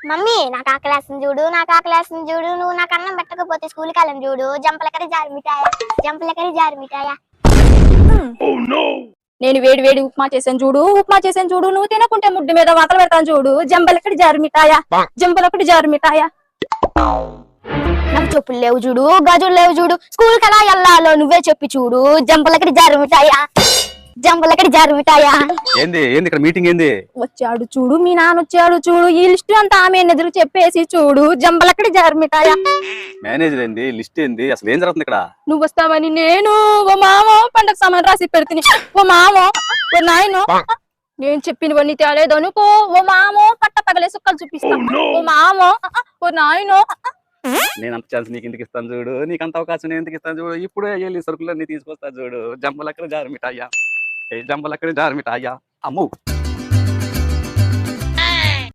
Mummy నాకు ఆకలేస్తుంది చూడు, నాకు ఆకలేస్తుంది చూడు, నువ్వు నాకు అన్నం పెట్టకపోతే స్కూల్కి వెళ్ళను చూడు, జంపలకరి జారి మిఠాయా, జంపలకరి జారి మిఠాయా. నేను వేడి వేడి ఉప్మా చేశాను చూడు, ఉప్మా చేశాను చూడు, నువ్వు తినకుంటే ముడ్డు మీద వాతలు పెడతాను చూడు, జంబలకడి జారు మిఠాయా, జంబలకడి జారు మిఠాయా. నాకు చెప్పులు లేవు చూడు, గజులు లేవు చూడు, స్కూల్కి ఎలా వెళ్ళాలో నువ్వే చెప్పి చూడు, జంపలకడి జారు మిఠాయా, జంపలకడి జారు మిఠాయా. ఏంది ఏంది ఇక్కడ మీటింగ్ ఏంది? వచ్చాడు చూడు, మీ నాన్న వచ్చాడు చూడు, ఈ లిస్టు అంతా ఆమె ఎదురు చెప్పేసి చూడు, జంబలకడి జారు మిఠాయా. మేనేజర్ ఏంది, లిస్ట్ ఏంది, అసలు ఏం జరుగుతుంది ఇక్కడ? నువ్వు వస్తావని నేను ఓ మామో పండగ సామాన్ రాసి పెడుతుంది, ఓ మామో ఓ నాయనో నేను చెప్పినవన్నీ తేలేదు అనుకో, ఓ మామో పట్ట పగలే సుక్కలు చూపిస్తా, ఓ మామో ఓ నాయనో. నేను అంత ఛాన్స్ నీకు ఎందుకు ఇస్తాను చూడు, నీకు అంత అవకాశం నేను ఎందుకు ఇస్తాను చూడు, ఇప్పుడే వెళ్ళి సరుకులన్నీ తీసుకొస్తా చూడు, జంబలక్కడి జారు మిఠాయా, జంబలక్కడి జారు మిఠాయా. అమ్ము